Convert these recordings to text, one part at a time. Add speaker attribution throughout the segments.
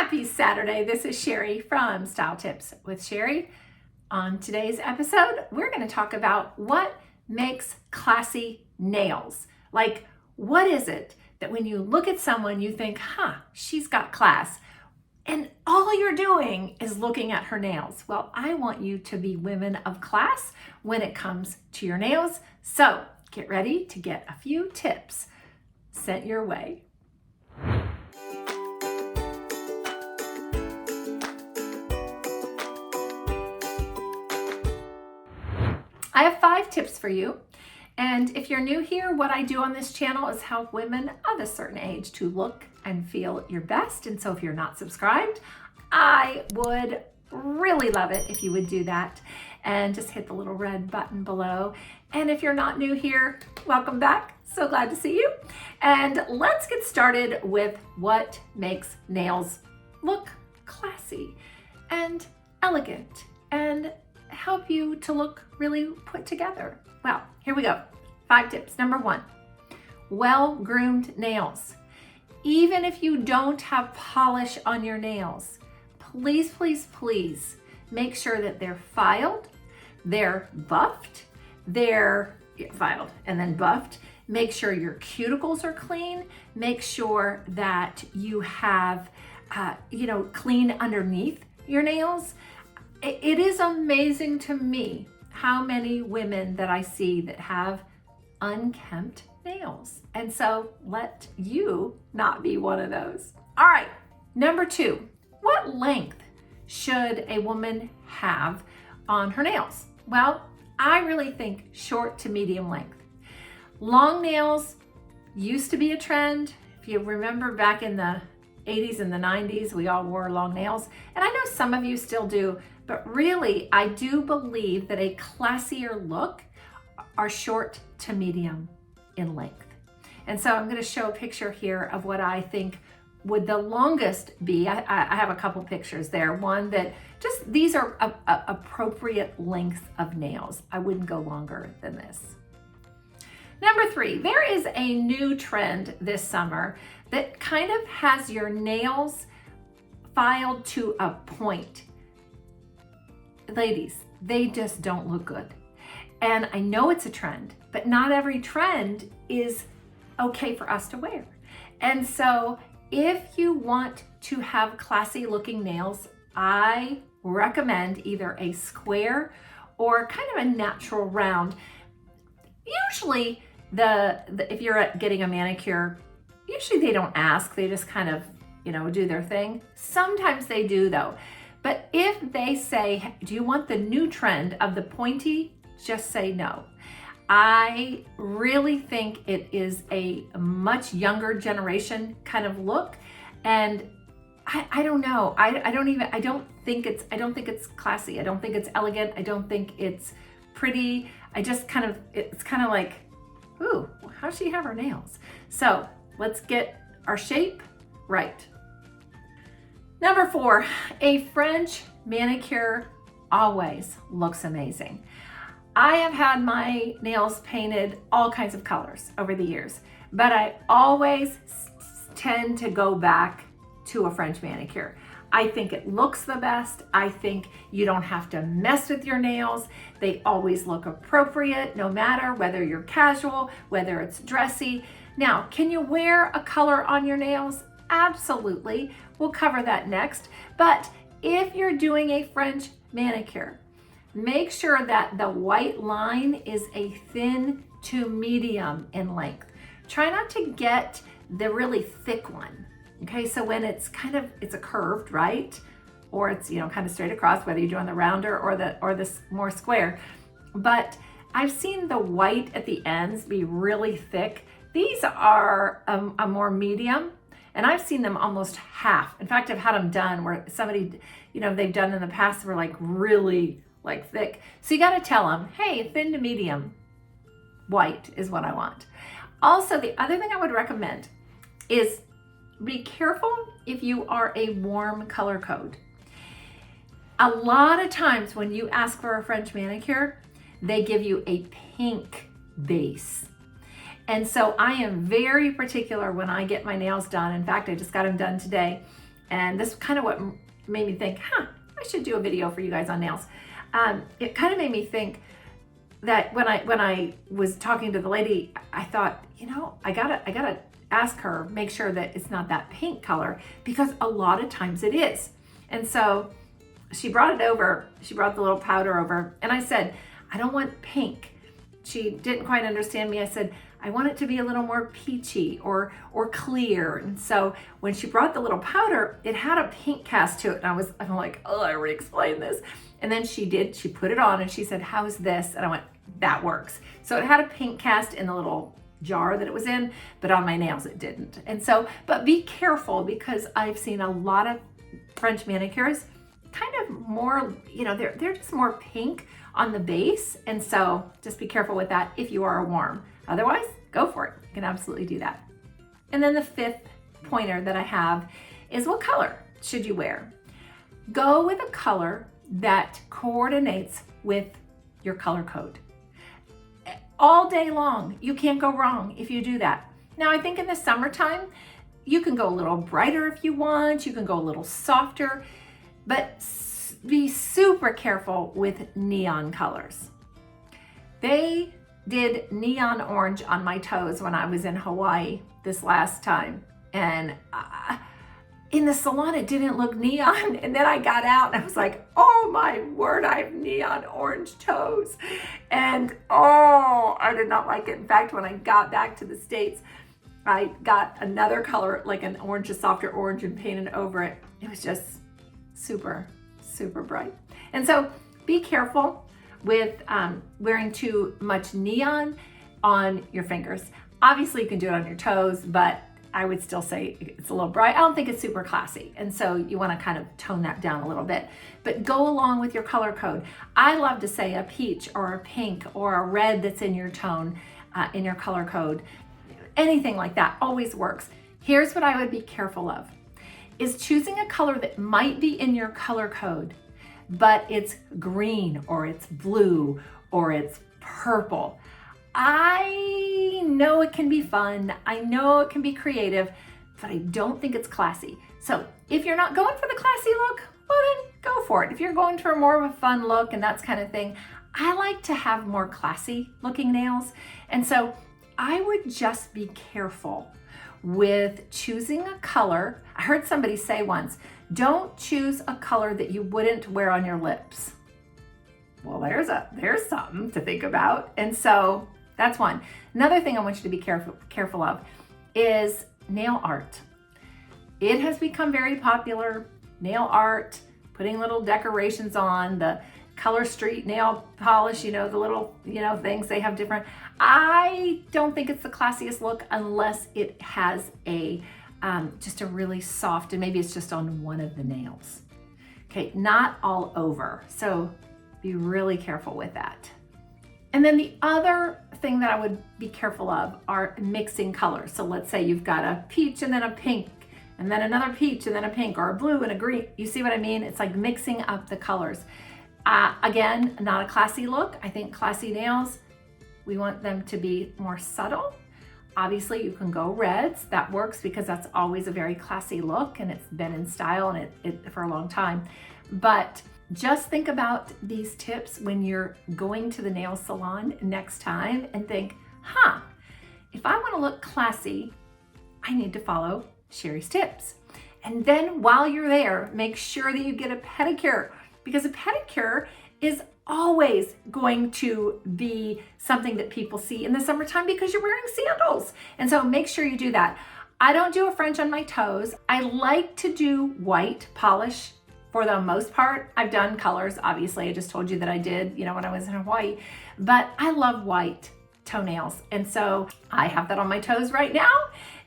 Speaker 1: Happy Saturday. This is Shari from Style Tips with Shari. On today's episode, we're going to talk about what makes classy nails. Like, what is it that when you look at someone, you think, she's got class, and all you're doing is looking at her nails? Well, I want you to be women of class when it comes to your nails. So get ready to get a few tips sent your way. I have 5 tips for you. And if you're new here, what I do on this channel is help women of a certain age to look and feel your best. And so if you're not subscribed, I would really love it if you would do that and just hit the little red button below. And if you're not new here, welcome back. So glad to see you. And let's get started with what makes nails look classy and elegant and help you to look really put together. Well, here we go. 5 tips. Number 1, well-groomed nails. Even if you don't have polish on your nails, please, please, please make sure that they're filed, they're buffed, filed and then buffed. Make sure your cuticles are clean. Make sure that you have, clean underneath your nails. It is amazing to me how many women that I see that have unkempt nails. And so let you not be one of those. All right, number 2, what length should a woman have on her nails? Well, I really think short to medium length. Long nails used to be a trend. If you remember back in the 80s and the 90s, we all wore long nails. And I know some of you still do, but really, I do believe that a classier look are short to medium in length. And so I'm going to show a picture here of what I think would the longest be. I have a couple pictures there. One that just, these are appropriate lengths of nails. I wouldn't go longer than this. Number 3, there is a new trend this summer that kind of has your nails filed to a point. Ladies, they just don't look good. And I know it's a trend, but not every trend is okay for us to wear. And so if you want to have classy looking nails, I recommend either a square or kind of a natural round. Usually if you're getting a manicure, usually they don't ask, they just kind of, do their thing. Sometimes they do though. But if they say, do you want the new trend of the pointy? Just say no. I really think it is a much younger generation kind of look. And I don't know. I don't think it's classy. I don't think it's elegant. I don't think it's pretty. It's kind of like, ooh, how does she have her nails? So let's get our shape right. Number 4, a French manicure always looks amazing. I have had my nails painted all kinds of colors over the years, but I always tend to go back to a French manicure. I think it looks the best. I think you don't have to mess with your nails. They always look appropriate, no matter whether you're casual, whether it's dressy. Now, can you wear a color on your nails? Absolutely. We'll cover that next. But if you're doing a French manicure, make sure that the white line is a thin to medium in length. Try not to get the really thick one. Okay, so when it's a curved, right? Or it's, kind of straight across, whether you're doing the rounder or the more square. But I've seen the white at the ends be really thick. These are a more medium. And I've seen them almost half. In fact, I've had them done where somebody, they've done in the past were like really like thick. So you got to tell them, hey, thin to medium white is what I want. Also, the other thing I would recommend is be careful if you are a warm color code. A lot of times when you ask for a French manicure, they give you a pink base. And so I am very particular when I get my nails done. In fact, I just got them done today. And this is kind of what made me think, I should do a video for you guys on nails. It kind of made me think that when I was talking to the lady, I thought, I gotta ask her, make sure that it's not that pink color, because a lot of times it is. And so she brought it over, she brought the little powder over, and I said, I don't want pink. She didn't quite understand me. I said, I want it to be a little more peachy or clear. And so when she brought the little powder, it had a pink cast to it. And I'm like, oh, I already explained this. And then she put it on and she said, how's this? And I went, that works. So it had a pink cast in the little jar that it was in, but on my nails it didn't. And so, but be careful, because I've seen a lot of French manicures kind of more, they're just more pink on the base. And so just be careful with that if you are warm. Otherwise, go for it. You can absolutely do that. And then the fifth pointer that I have is, what color should you wear? Go with a color that coordinates with your color code. All day long, you can't go wrong if you do that. Now, I think in the summertime, you can go a little brighter if you want, you can go a little softer, but be super careful with neon colors. They did neon orange on my toes when I was in Hawaii this last time. And in the salon, it didn't look neon. And then I got out and I was like, oh my word, I have neon orange toes. And I did not like it. In fact, when I got back to the States, I got another color, like an orange, a softer orange, and painted over it. It was just super, super bright. And so be careful with wearing too much neon on your fingers. Obviously you can do it on your toes, but I would still say it's a little bright. I don't think it's super classy. And so you want to kind of tone that down a little bit, but go along with your color code. I love to say a peach or a pink or a red that's in your tone, in your color code. Anything like that always works. Here's what I would be careful of, is choosing a color that might be in your color code, but it's green or it's blue or it's purple. I know it can be fun. I know it can be creative, but I don't think it's classy. So if you're not going for the classy look, well then go for it. If you're going for more of a fun look and that's kind of thing, I like to have more classy looking nails. And so I would just be careful with choosing a color. I heard somebody say once, don't choose a color that you wouldn't wear on your lips. Well, there's something to think about. And so that's one. Another thing I want you to be careful of is nail art. It has become very popular, nail art, putting little decorations on, the Color Street nail polish, the little, things they have different. I don't think it's the classiest look unless it has a, just a really soft, and maybe it's just on one of the nails. Okay, not all over. So be really careful with that. And then the other thing that I would be careful of are mixing colors. So let's say you've got a peach and then a pink, and then another peach and then a pink, or a blue and a green. You see what I mean? It's like mixing up the colors. Again, not a classy look. I think classy nails, we want them to be more subtle. Obviously you can go reds, that works because that's always a very classy look and it's been in style and it for a long time. But just think about these tips when you're going to the nail salon next time and think, if I want to look classy, I need to follow Shari's tips. And then while you're there, make sure that you get a pedicure, because a pedicure is always going to be something that people see in the summertime because you're wearing sandals. And so make sure you do that. I don't do a French on my toes. I like to do white polish for the most part. I've done colors, obviously. I just told you that I did, when I was in Hawaii, but I love white toenails. And so I have that on my toes right now,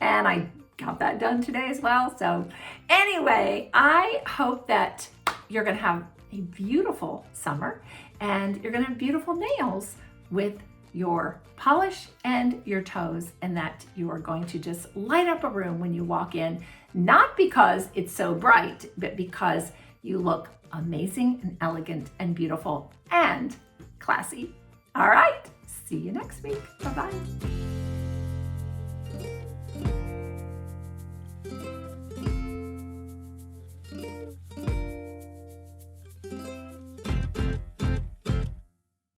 Speaker 1: and I got that done today as well. So anyway, I hope that you're gonna have a beautiful summer and you're gonna have beautiful nails with your polish and your toes, and that you are going to just light up a room when you walk in, not because it's so bright, but because you look amazing and elegant and beautiful and classy. All right, see you next week. Bye-bye.